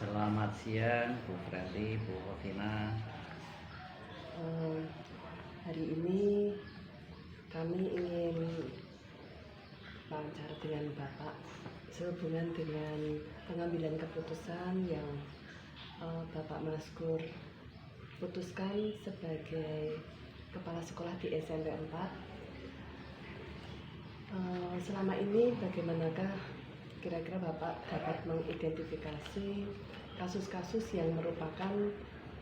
Selamat siang Bu Freddy, Bu Hotina. Hari ini kami ingin wawancara dengan Bapak sehubungan dengan pengambilan keputusan yang Bapak Maskur putuskan sebagai kepala sekolah di SMP 4. Selama ini bagaimanakah kira-kira Bapak dapat mengidentifikasi kasus-kasus yang merupakan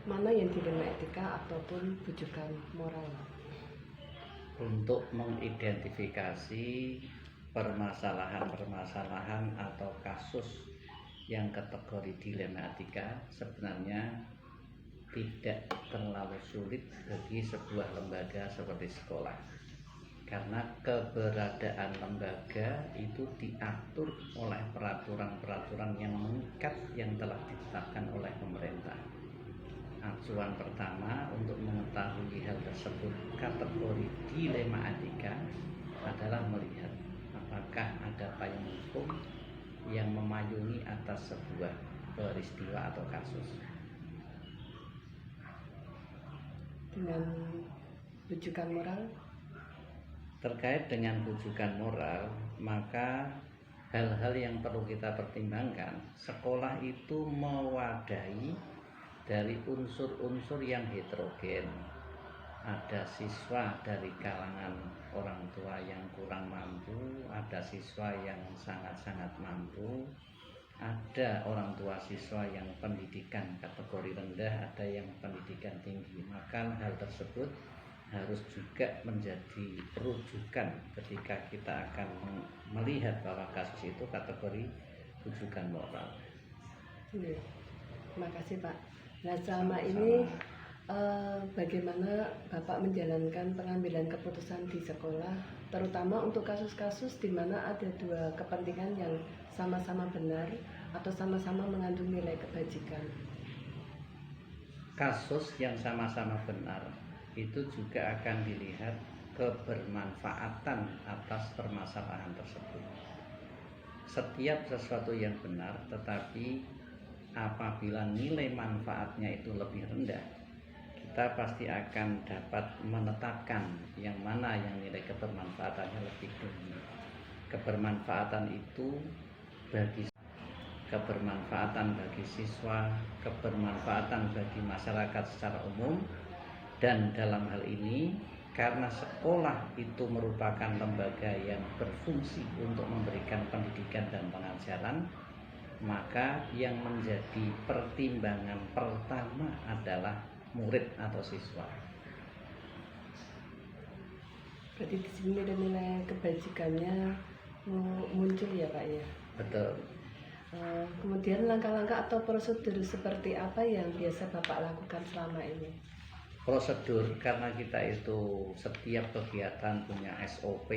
mana yang dilema etika ataupun bujukan moral? Untuk mengidentifikasi permasalahan-permasalahan atau kasus yang kategori dilema etika sebenarnya tidak terlalu sulit bagi sebuah lembaga seperti sekolah, karena keberadaan lembaga itu diatur oleh peraturan-peraturan yang mengikat yang telah ditetapkan oleh pemerintah. Acuan pertama untuk mengetahui hal tersebut kategori dilema etika adalah melihat apakah ada payung hukum yang memayungi atas sebuah peristiwa atau kasus. Dengan bujukan moral? Terkait dengan bujukan moral, maka hal-hal yang perlu kita pertimbangkan, sekolah itu mewadahi dari unsur-unsur yang heterogen. Ada siswa dari kalangan orang tua yang kurang mampu, ada siswa yang sangat-sangat mampu, ada orang tua siswa yang pendidikan kategori rendah, ada yang pendidikan tinggi. Maka hal tersebut harus juga menjadi rujukan ketika kita akan melihat bahwa kasus itu kategori bujukan moral. Terima kasih Pak. Nah, selama ini bagaimana Bapak menjalankan pengambilan keputusan di sekolah, terutama untuk kasus-kasus di mana ada dua kepentingan yang sama-sama benar atau sama-sama mengandung nilai kebajikan? Kasus yang sama-sama benar itu juga akan dilihat kebermanfaatan atas permasalahan tersebut. Setiap sesuatu yang benar, tetapi apabila nilai manfaatnya itu lebih rendah, kita pasti akan dapat menetapkan yang mana yang nilai kebermanfaatannya lebih tinggi. Kebermanfaatan itu kebermanfaatan bagi siswa, kebermanfaatan bagi masyarakat secara umum. Dan dalam hal ini, karena sekolah itu merupakan lembaga yang berfungsi untuk memberikan pendidikan dan pengajaran, maka yang menjadi pertimbangan pertama adalah murid atau siswa. Berarti di sini nilai kebajikannya muncul ya Pak ya? Betul. Kemudian langkah-langkah atau prosedur seperti apa yang biasa Bapak lakukan selama ini? Prosedur, karena kita itu setiap kegiatan punya SOP.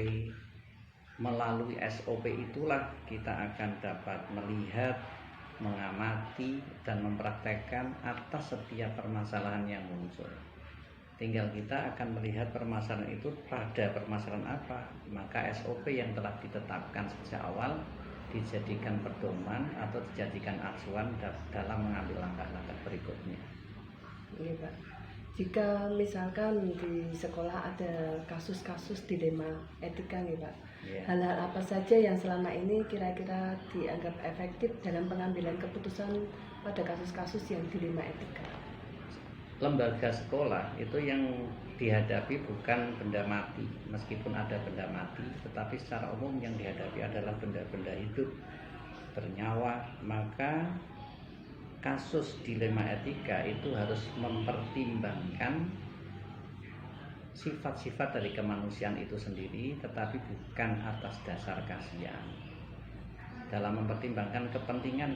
Melalui SOP itulah kita akan dapat melihat, mengamati, dan mempraktekkan atas setiap permasalahan yang muncul. Tinggal kita akan melihat permasalahan itu pada permasalahan apa, maka SOP yang telah ditetapkan sejak awal dijadikan pedoman atau dijadikan acuan dalam mengambil langkah-langkah berikutnya. Iya Pak. Jika misalkan di sekolah ada kasus-kasus dilema etika nih Pak, hal-hal apa saja yang selama ini kira-kira dianggap efektif dalam pengambilan keputusan pada kasus-kasus yang dilema etika? Lembaga sekolah itu yang dihadapi bukan benda mati, meskipun ada benda mati, tetapi secara umum yang dihadapi adalah benda-benda hidup bernyawa. Maka kasus dilema etika itu harus mempertimbangkan sifat-sifat dari kemanusiaan itu sendiri, tetapi bukan atas dasar kasihan. Dalam mempertimbangkan kepentingan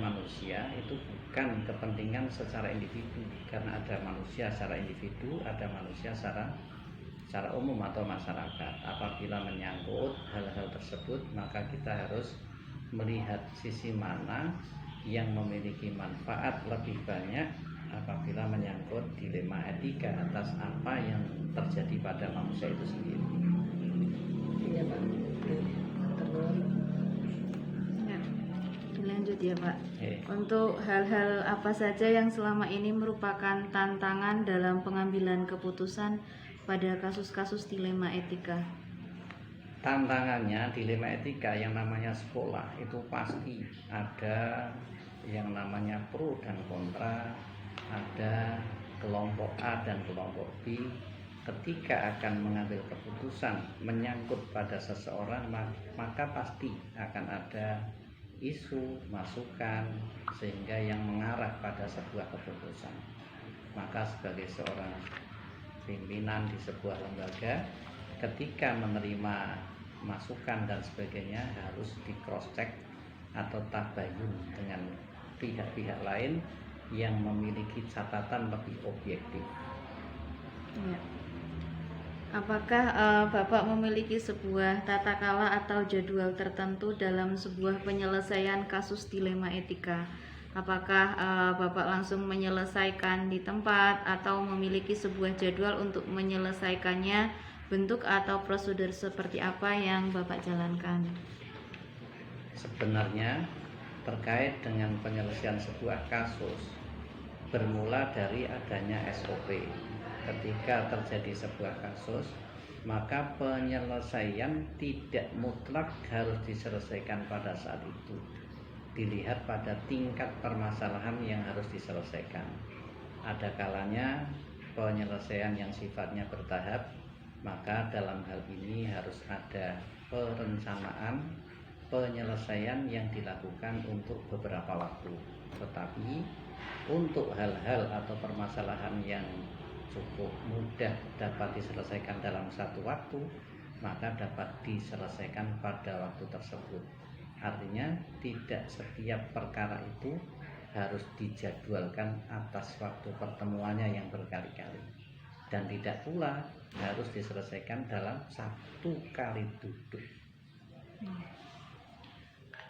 manusia, itu bukan kepentingan secara individu, karena ada manusia secara individu, ada manusia secara umum atau masyarakat. Apabila menyangkut hal-hal tersebut, maka kita harus melihat sisi mana yang memiliki manfaat lebih banyak apabila menyangkut dilema etika atas apa yang terjadi pada manusia itu sendiri. Iya Pak. Terus. Nah, dilanjut ya Pak. Untuk hal-hal apa saja yang selama ini merupakan tantangan dalam pengambilan keputusan pada kasus-kasus dilema etika? Tantangannya dilema etika yang namanya sekolah itu pasti ada yang namanya pro dan kontra, ada kelompok A dan kelompok B. Ketika akan mengambil keputusan menyangkut pada seseorang, maka pasti akan ada isu, masukan, sehingga yang mengarah pada sebuah keputusan. Maka sebagai seorang pimpinan di sebuah lembaga, ketika menerima masukan dan sebagainya harus di cross check atau tabayun dengan pihak-pihak lain yang memiliki catatan lebih objektif. Ya. Apakah Bapak memiliki sebuah tata kala atau jadwal tertentu dalam sebuah penyelesaian kasus dilema etika? Apakah Bapak langsung menyelesaikan di tempat atau memiliki sebuah jadwal untuk menyelesaikannya? Bentuk atau prosedur seperti apa yang Bapak jalankan? Sebenarnya terkait dengan penyelesaian sebuah kasus bermula dari adanya SOP. Ketika terjadi sebuah kasus, maka penyelesaian tidak mutlak harus diselesaikan pada saat itu. Dilihat pada tingkat permasalahan yang harus diselesaikan. Ada kalanya penyelesaian yang sifatnya bertahap, maka dalam hal ini harus ada perencanaan penyelesaian yang dilakukan untuk beberapa waktu. Tetapi untuk hal-hal atau permasalahan yang cukup mudah dapat diselesaikan dalam satu waktu, maka dapat diselesaikan pada waktu tersebut. Artinya tidak setiap perkara itu harus dijadwalkan atas waktu pertemuannya yang berkali-kali, dan tidak pula harus diselesaikan dalam satu kali duduk.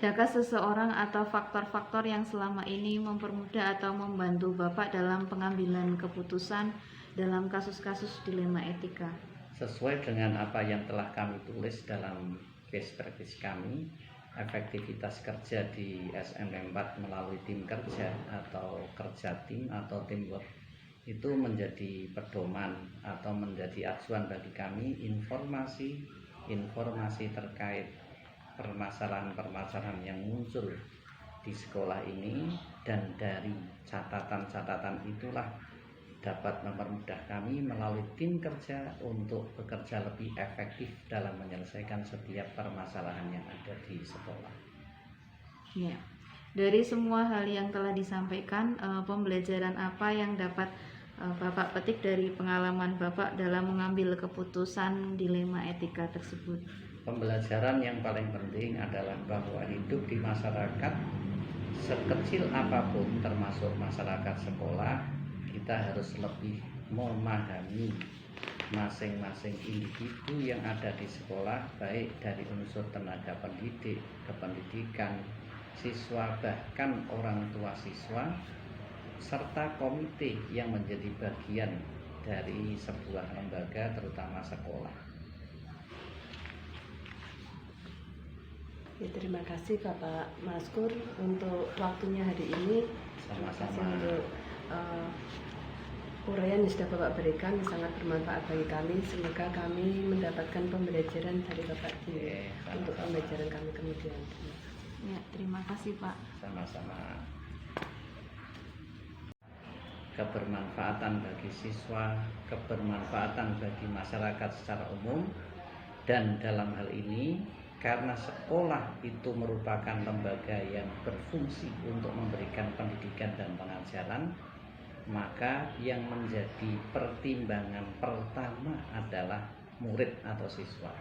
Adakah seseorang atau faktor-faktor yang selama ini mempermudah atau membantu Bapak dalam pengambilan keputusan dalam kasus-kasus dilema etika? Sesuai dengan apa yang telah kami tulis dalam case practice kami, efektivitas kerja di SMP 4 melalui tim kerja atau kerja tim atau teamwork itu menjadi pedoman atau menjadi acuan bagi kami. Informasi terkait permasalahan-permasalahan yang muncul di sekolah ini, dan dari catatan-catatan itulah dapat mempermudah kami melalui tim kerja untuk bekerja lebih efektif dalam menyelesaikan setiap permasalahan yang ada di sekolah. Ya, dari semua hal yang telah disampaikan, pembelajaran apa yang dapat Bapak petik dari pengalaman Bapak dalam mengambil keputusan dilema etika tersebut? Pembelajaran yang paling penting adalah bahwa hidup di masyarakat sekecil apapun, termasuk masyarakat sekolah, kita harus lebih memahami masing-masing individu yang ada di sekolah, baik dari unsur tenaga pendidik, kependidikan, siswa, bahkan orang tua siswa, serta komite yang menjadi bagian dari sebuah lembaga, terutama sekolah. Ya, terima kasih Bapak Maskur untuk waktunya hari ini. Sama-sama. Untuk uraian yang sudah Bapak berikan yang sangat bermanfaat bagi kami. Semoga kami mendapatkan pembelajaran dari Bapak untuk pembelajaran kami kemudian. Ya, terima kasih Pak. Sama-sama. Kebermanfaatan bagi siswa, kebermanfaatan bagi masyarakat secara umum, dan dalam hal ini karena sekolah itu merupakan lembaga yang berfungsi untuk memberikan pendidikan dan pengajaran, maka yang menjadi pertimbangan pertama adalah murid atau siswa.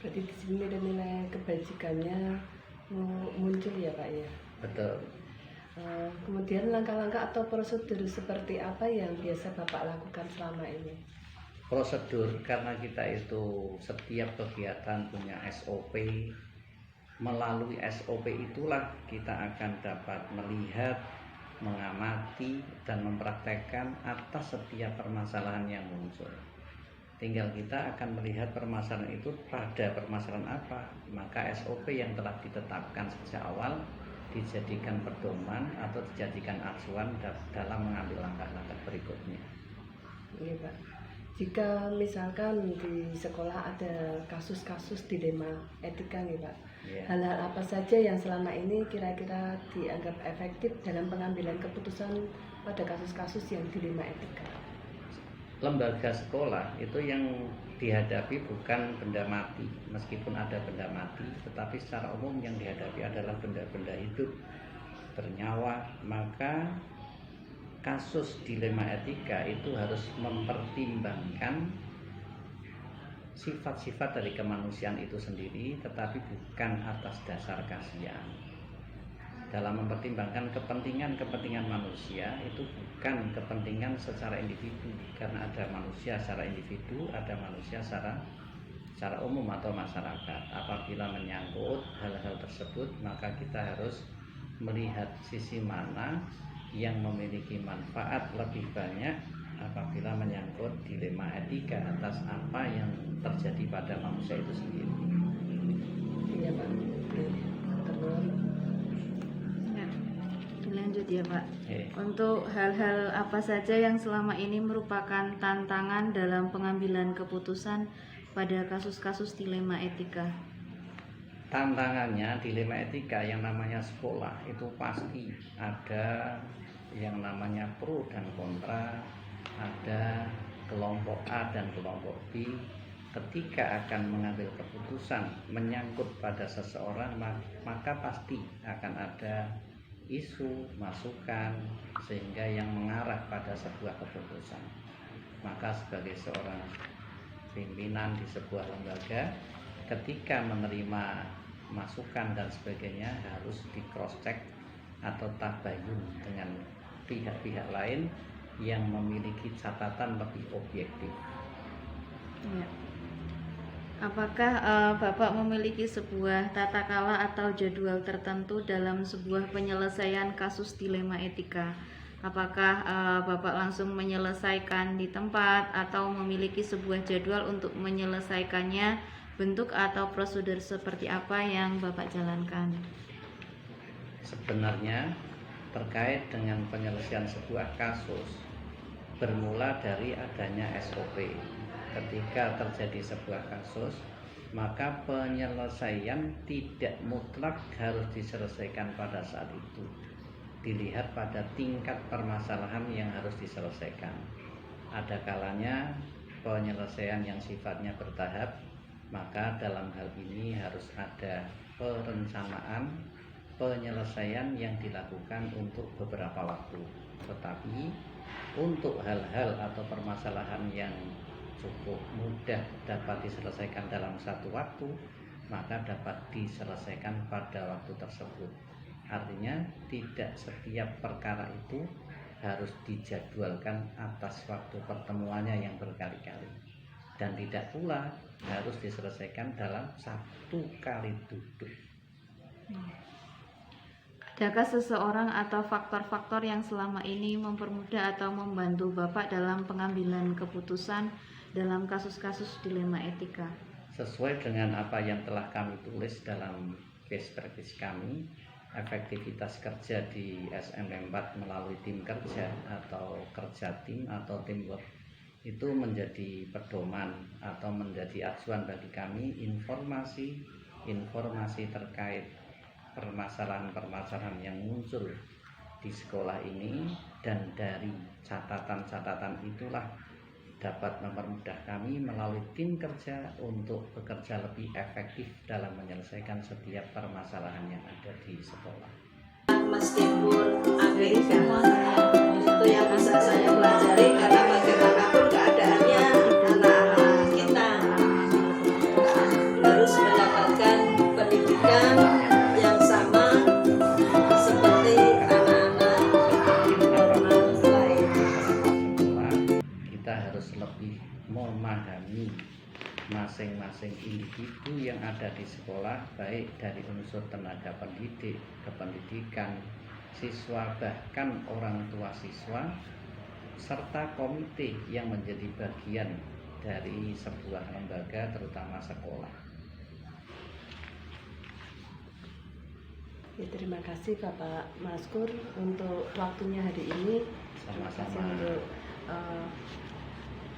Berarti di sini nilai kebajikannya muncul ya Pak ya? Betul. Kemudian langkah-langkah atau prosedur seperti apa yang biasa Bapak lakukan selama ini? Prosedur, karena kita itu setiap kegiatan punya SOP. Melalui SOP itulah kita akan dapat melihat, mengamati, dan mempraktekkan atas setiap permasalahan yang muncul. Tinggal kita akan melihat permasalahan itu pada permasalahan apa, maka SOP yang telah ditetapkan sejak awal dijadikan pedoman atau dijadikan acuan dalam mengambil langkah-langkah berikutnya. Iya Pak. Jika misalkan di sekolah ada kasus-kasus dilema etika nih Pak, hal-hal apa saja yang selama ini kira-kira dianggap efektif dalam pengambilan keputusan pada kasus-kasus yang dilema etika? Lembaga sekolah itu yang dihadapi bukan benda mati, meskipun ada benda mati, tetapi secara umum yang dihadapi adalah benda-benda hidup bernyawa. Maka kasus dilema etika itu harus mempertimbangkan sifat-sifat dari kemanusiaan itu sendiri, tetapi bukan atas dasar kasihan. Dalam mempertimbangkan kepentingan manusia itu bukan kepentingan secara individu, karena ada manusia secara individu, ada manusia secara umum atau masyarakat. Apabila menyangkut hal-hal tersebut, maka kita harus melihat sisi mana yang memiliki manfaat lebih banyak apabila menyangkut dilema etika atas apa yang terjadi pada manusia itu sendiri. Iya Pak. Lanjut ya Pak. Untuk hal-hal apa saja yang selama ini merupakan tantangan dalam pengambilan keputusan pada kasus-kasus dilema etika? Tantangannya dilema etika yang namanya sekolah itu pasti ada yang namanya pro dan kontra, ada kelompok A dan kelompok B. Ketika akan mengambil keputusan menyangkut pada seseorang, maka pasti akan ada isu, masukan, sehingga yang mengarah pada sebuah keputusan. Maka sebagai seorang pimpinan di sebuah lembaga, ketika menerima masukan dan sebagainya harus di cross check atau tabayun dengan pihak-pihak lain yang memiliki catatan lebih objektif. Ya. Apakah Bapak memiliki sebuah tata kala atau jadwal tertentu dalam sebuah penyelesaian kasus dilema etika? Apakah Bapak langsung menyelesaikan di tempat atau memiliki sebuah jadwal untuk menyelesaikannya? Bentuk atau prosedur seperti apa yang Bapak jalankan? Sebenarnya terkait dengan penyelesaian sebuah kasus bermula dari adanya SOP. Ketika terjadi sebuah kasus, maka penyelesaian tidak mutlak harus diselesaikan pada saat itu. Dilihat pada tingkat permasalahan yang harus diselesaikan. Ada kalanya penyelesaian yang sifatnya bertahap, maka dalam hal ini harus ada perencanaan penyelesaian yang dilakukan untuk beberapa waktu. Tetapi untuk hal-hal atau permasalahan yang cukup mudah dapat diselesaikan dalam satu waktu, maka dapat diselesaikan pada waktu tersebut. Artinya tidak setiap perkara itu harus dijadwalkan atas waktu pertemuannya yang berkali-kali, dan tidak pula harus diselesaikan dalam satu kali duduk. Adakah seseorang atau faktor-faktor yang selama ini mempermudah atau membantu Bapak dalam pengambilan keputusan dalam kasus-kasus dilema etika? Sesuai dengan apa yang telah kami tulis dalam case practice kami, efektivitas kerja di SMP 4 melalui tim kerja atau kerja tim atau teamwork itu menjadi pedoman atau menjadi acuan bagi kami. Informasi terkait permasalahan-permasalahan yang muncul di sekolah ini, dan dari catatan-catatan itulah dapat mempermudah kami melalui tim kerja untuk bekerja lebih efektif dalam menyelesaikan setiap permasalahan yang ada di sekolah. Meskipun Amerika itu yang bisa saya pelajari, karena bagaimanapun keadaannya anak-anak kita harus mendapatkan pendidikan yang sama seperti anak-anak normal lain. Kita harus lebih memahami masing-masing individu yang ada di sekolah, baik dari unsur tenaga pendidik, kependidikan, siswa, bahkan orang tua siswa, serta komite yang menjadi bagian dari sebuah lembaga, terutama sekolah. Ya, terima kasih Bapak Maskur untuk waktunya hari ini. Terima kasih untuk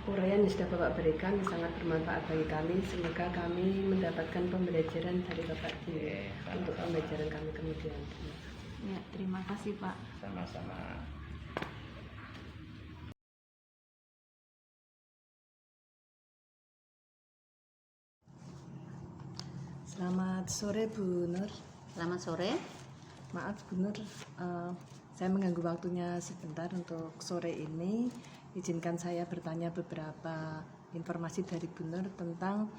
uraian yang sudah Bapak berikan, yang sangat bermanfaat bagi kami. Semoga kami mendapatkan pembelajaran dari Bapak ini untuk pembelajaran kami kemudian. Ya, terima kasih Pak. Sama-sama. Selamat sore Bu Nur. Selamat sore. Maaf Bu Nur, saya mengganggu waktunya sebentar untuk sore ini. Izinkan saya bertanya beberapa informasi dari Bu Nur tentang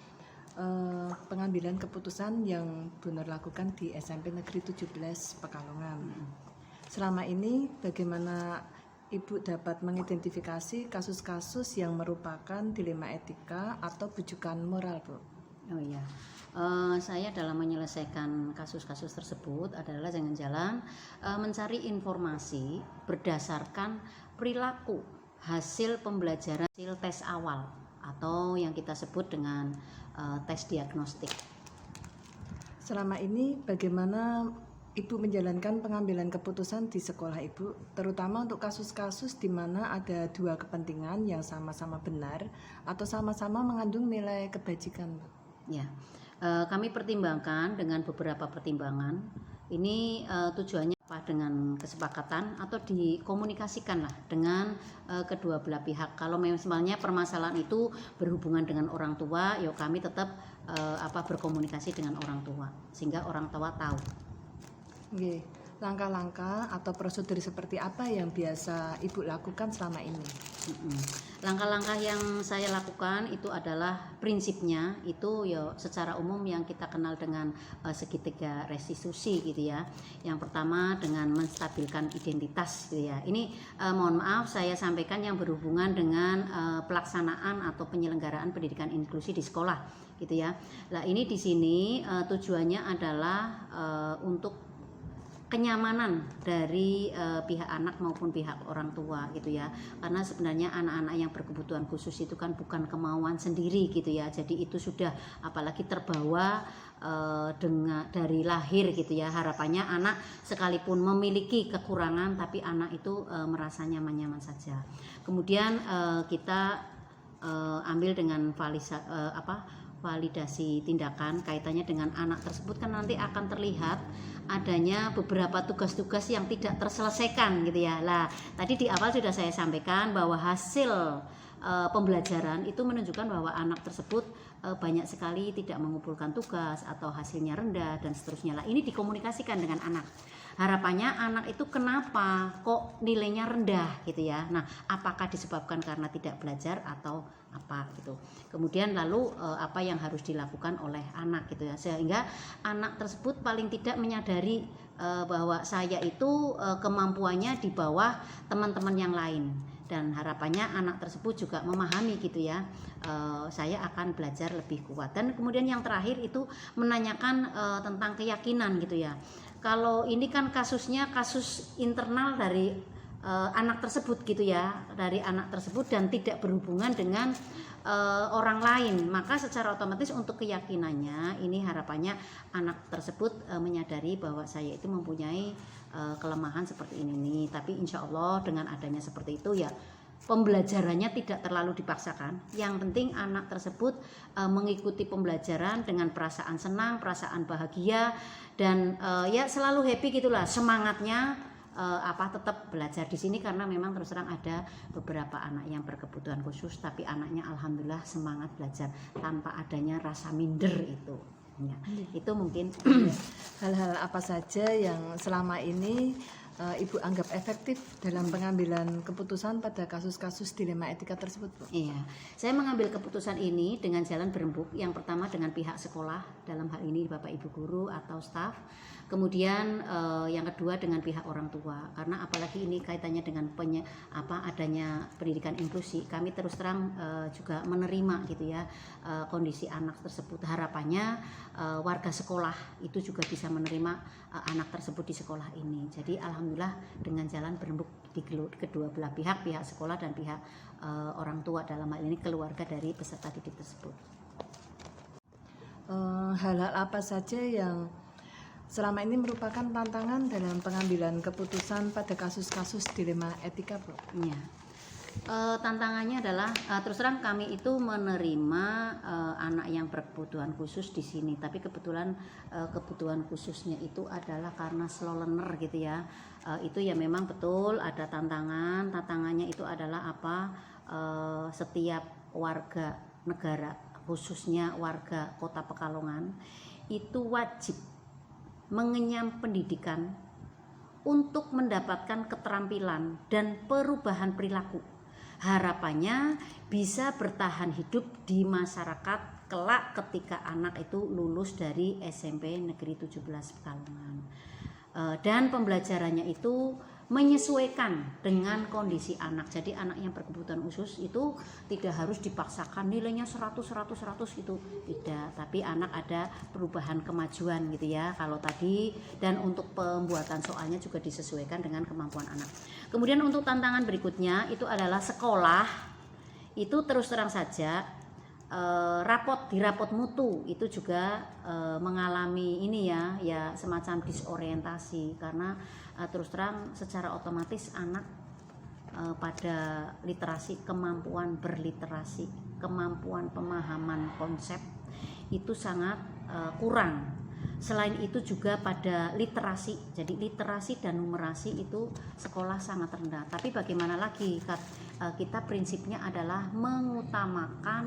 pengambilan keputusan yang Bu Nur lakukan di SMP Negeri 17 Pekalongan. Selama ini bagaimana Ibu dapat mengidentifikasi kasus-kasus yang merupakan dilema etika atau bujukan moral, Bu? Oh iya. Saya dalam menyelesaikan kasus-kasus tersebut adalah dengan jalan mencari informasi berdasarkan perilaku hasil pembelajaran, hasil tes awal atau yang kita sebut dengan tes diagnostik. Selama ini bagaimana Ibu menjalankan pengambilan keputusan di sekolah Ibu, terutama untuk kasus-kasus di mana ada dua kepentingan yang sama-sama benar atau sama-sama mengandung nilai kebajikan, Bu? Ya. Kami pertimbangkan dengan beberapa pertimbangan. Ini tujuannya apa? Dengan kesepakatan atau dikomunikasikanlah dengan kedua belah pihak. Kalau misalnya permasalahan itu berhubungan dengan orang tua, yuk kami tetap berkomunikasi dengan orang tua sehingga orang tua tahu. Oke. Langkah-langkah atau prosedur seperti apa yang biasa Ibu lakukan selama ini? Langkah-langkah yang saya lakukan itu adalah prinsipnya itu ya secara umum yang kita kenal dengan segitiga restitusi gitu ya. Yang pertama dengan menstabilkan identitas gitu ya. Ini mohon maaf saya sampaikan yang berhubungan dengan pelaksanaan atau penyelenggaraan pendidikan inklusi di sekolah gitu ya. Nah, ini di sini tujuannya adalah untuk kenyamanan dari pihak anak maupun pihak orang tua gitu ya, karena sebenarnya anak-anak yang berkebutuhan khusus itu kan bukan kemauan sendiri gitu ya, jadi itu sudah apalagi terbawa dari lahir gitu ya. Harapannya anak sekalipun memiliki kekurangan tapi anak itu merasa nyaman-nyaman saja. Kemudian kita ambil dengan validasi tindakan kaitannya dengan anak tersebut, kan nanti akan terlihat adanya beberapa tugas-tugas yang tidak terselesaikan gitu ya. Lah, tadi di awal sudah saya sampaikan bahwa hasil pembelajaran itu menunjukkan bahwa anak tersebut banyak sekali tidak mengumpulkan tugas atau hasilnya rendah dan seterusnya. Lah, ini dikomunikasikan dengan anak. Harapannya anak itu kenapa kok nilainya rendah gitu ya. Nah, apakah disebabkan karena tidak belajar atau apa gitu. Kemudian lalu apa yang harus dilakukan oleh anak gitu ya, sehingga anak tersebut paling tidak menyadari bahwa saya itu kemampuannya di bawah teman-teman yang lain, dan harapannya anak tersebut juga memahami gitu ya, saya akan belajar lebih kuat. Dan kemudian yang terakhir itu menanyakan tentang keyakinan gitu ya. Kalau ini kan kasusnya kasus internal dari anak tersebut gitu ya, dari anak tersebut dan tidak berhubungan dengan orang lain, maka secara otomatis untuk keyakinannya ini harapannya anak tersebut menyadari bahwa saya itu mempunyai kelemahan seperti ini nih. Tapi insya Allah dengan adanya seperti itu ya pembelajarannya tidak terlalu dipaksakan. Yang penting anak tersebut mengikuti pembelajaran dengan perasaan senang, perasaan bahagia, dan ya selalu happy gitulah, semangatnya tetap belajar di sini, karena memang terus terang ada beberapa anak yang berkebutuhan khusus tapi anaknya alhamdulillah semangat belajar tanpa adanya rasa minder itu. Ya, itu mungkin hal-hal apa saja yang selama ini Ibu anggap efektif dalam pengambilan keputusan pada kasus-kasus dilema etika tersebut, Bu? Iya, saya mengambil keputusan ini dengan jalan berembuk. Yang pertama dengan pihak sekolah, dalam hal ini Bapak Ibu guru atau staf. Kemudian yang kedua dengan pihak orang tua, karena apalagi ini kaitannya dengan adanya pendidikan inklusi, kami terus terang juga menerima gitu ya kondisi anak tersebut. Harapannya warga sekolah itu juga bisa menerima anak tersebut di sekolah ini. Jadi alhamdulillah alhamdulillah dengan jalan berembuk di kedua belah pihak sekolah dan pihak orang tua, dalam hal ini keluarga dari peserta didik tersebut. Hal-hal apa saja yang selama ini merupakan tantangan dalam pengambilan keputusan pada kasus-kasus dilema etika, Bu? Ya. Tantangannya adalah terus terang kami itu menerima anak yang berkebutuhan khusus di sini, tapi kebetulan kebutuhan khususnya itu adalah karena slow learner gitu ya. Itu ya memang betul ada tantangannya itu adalah apa, setiap warga negara khususnya warga Kota Pekalongan itu wajib mengenyam pendidikan untuk mendapatkan keterampilan dan perubahan perilaku. Harapannya bisa bertahan hidup di masyarakat kelak ketika anak itu lulus dari SMP Negeri 17 Pekalongan. Dan pembelajarannya itu menyesuaikan dengan kondisi anak. Jadi anak yang berkebutuhan khusus itu tidak harus dipaksakan nilainya 100 itu tidak, tapi anak ada perubahan kemajuan gitu ya kalau tadi, dan untuk pembuatan soalnya juga disesuaikan dengan kemampuan anak. Kemudian untuk tantangan berikutnya itu adalah sekolah itu terus terang saja di rapot mutu itu juga mengalami ini ya semacam disorientasi karena terus terang secara otomatis anak pada literasi, kemampuan berliterasi, kemampuan pemahaman konsep itu sangat kurang. Selain itu juga pada literasi, jadi literasi dan numerasi itu sekolah sangat rendah. Tapi bagaimana lagi, kita prinsipnya adalah mengutamakan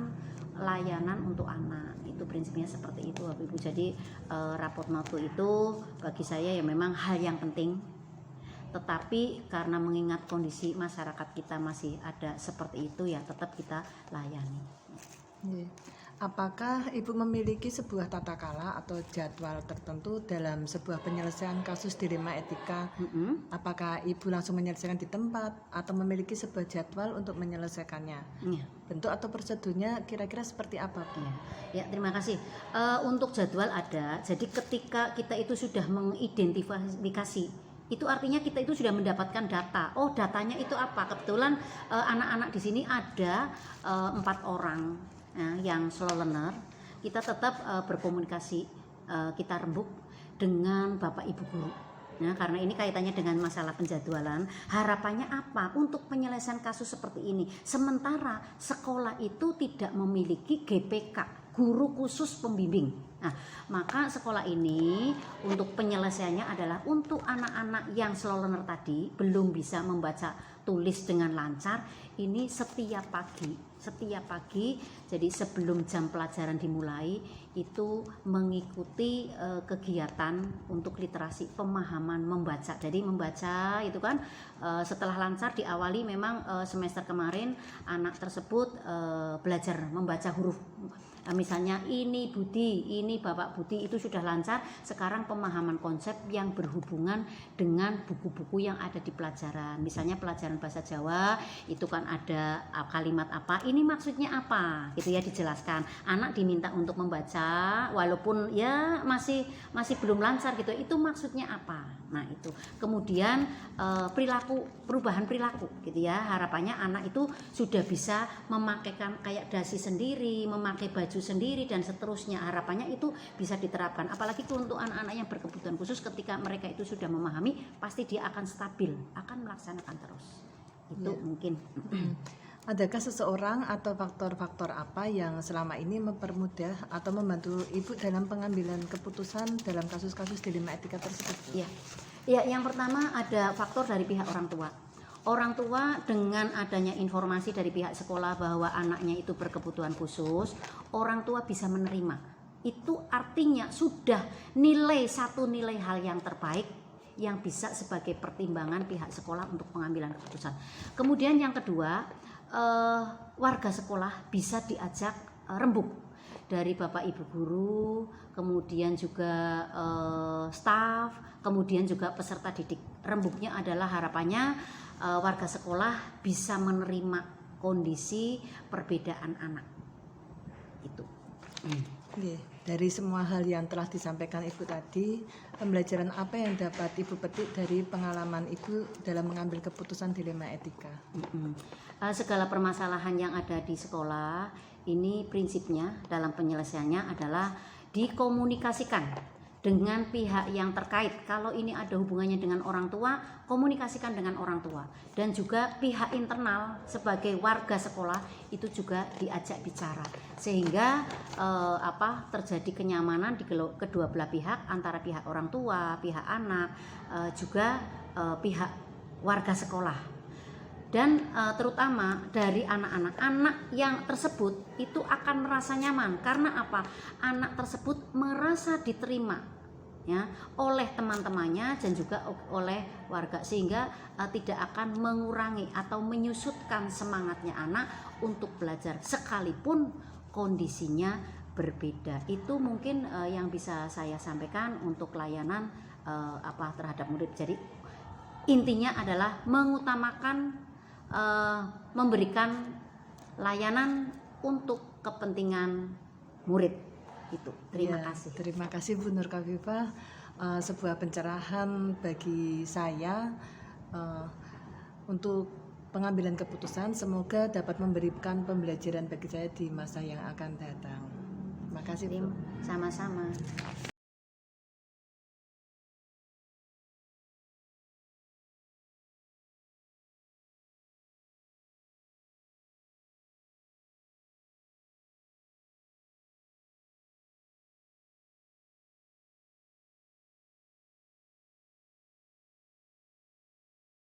layanan untuk anak, itu prinsipnya seperti itu Bapak Ibu. Jadi rapot mutu itu bagi saya ya memang hal yang penting, tetapi karena mengingat kondisi masyarakat kita masih ada seperti itu ya tetap kita layani. Apakah Ibu memiliki sebuah tata kala atau jadwal tertentu dalam sebuah penyelesaian kasus dilema etika? Apakah Ibu langsung menyelesaikan di tempat atau memiliki sebuah jadwal untuk menyelesaikannya? Bentuk atau prosedurnya kira-kira seperti apa, Bu? Ya, terima kasih. Untuk jadwal ada. Jadi ketika kita itu sudah mengidentifikasi, itu artinya kita itu sudah mendapatkan data. Oh, datanya itu apa? Kebetulan anak-anak di sini ada 4 orang. Yang slow learner, kita tetap berkomunikasi, kita rembuk dengan Bapak Ibu guru. Nah, karena ini kaitannya dengan masalah penjadwalan, harapannya apa untuk penyelesaian kasus seperti ini. Sementara sekolah itu tidak memiliki GPK, guru khusus pembimbing. Nah, maka sekolah ini untuk penyelesaiannya adalah untuk anak-anak yang slow learner tadi belum bisa membaca tulis dengan lancar, ini setiap pagi jadi sebelum jam pelajaran dimulai itu mengikuti kegiatan untuk literasi, pemahaman membaca. Jadi membaca itu kan setelah lancar diawali memang semester kemarin anak tersebut belajar membaca huruf. Misalnya ini Budi, ini Bapak Budi, itu sudah lancar. Sekarang pemahaman konsep yang berhubungan dengan buku-buku yang ada di pelajaran. Misalnya pelajaran bahasa Jawa itu kan ada kalimat apa, ini maksudnya apa, gitu ya, dijelaskan. Anak diminta untuk membaca walaupun ya masih belum lancar gitu, itu maksudnya apa. Nah, itu. Kemudian perubahan perilaku gitu ya. Harapannya anak itu sudah bisa memakaikan kayak dasi sendiri, memakai baju sendiri dan seterusnya. Harapannya itu bisa diterapkan. Apalagi untuk anak-anak yang berkebutuhan khusus, ketika mereka itu sudah memahami, pasti dia akan stabil, akan melaksanakan terus. Itu mungkin. Adakah seseorang atau faktor-faktor apa yang selama ini mempermudah atau membantu Ibu dalam pengambilan keputusan dalam kasus-kasus dilema etika tersebut? Ya, yang pertama ada faktor dari pihak orang tua. Orang tua dengan adanya informasi dari pihak sekolah bahwa anaknya itu berkebutuhan khusus, orang tua bisa menerima. Itu artinya sudah satu nilai hal yang terbaik yang bisa sebagai pertimbangan pihak sekolah untuk pengambilan keputusan. Kemudian yang kedua, warga sekolah bisa diajak rembuk dari Bapak Ibu guru, kemudian juga staf, kemudian juga peserta didik. Rembuknya adalah harapannya warga sekolah bisa menerima kondisi perbedaan anak itu. Oke, dari semua hal yang telah disampaikan Ibu tadi, pembelajaran apa yang dapat Ibu petik dari pengalaman Ibu dalam mengambil keputusan dilema etika? Segala permasalahan yang ada di sekolah ini prinsipnya dalam penyelesaiannya adalah dikomunikasikan dengan pihak yang terkait. Kalau ini ada hubungannya dengan orang tua, komunikasikan dengan orang tua. Dan juga pihak internal sebagai warga sekolah itu juga diajak bicara. Sehingga terjadi kenyamanan di kedua belah pihak, antara pihak orang tua, pihak anak, juga pihak warga sekolah. Dan terutama dari anak-anak yang tersebut itu akan merasa nyaman. Karena apa? Anak tersebut merasa diterima ya oleh teman-temannya dan juga oleh warga, sehingga tidak akan mengurangi atau menyusutkan semangatnya anak untuk belajar sekalipun kondisinya berbeda. Itu mungkin yang bisa saya sampaikan untuk layanan terhadap murid. Jadi intinya adalah mengutamakan memberikan layanan untuk kepentingan murid. Itu. Terima kasih. Terima kasih Bu Nur Khafifah, sebuah pencerahan bagi saya untuk pengambilan keputusan. Semoga dapat memberikan pembelajaran bagi saya di masa yang akan datang. Terima kasih Bu. Sama-sama.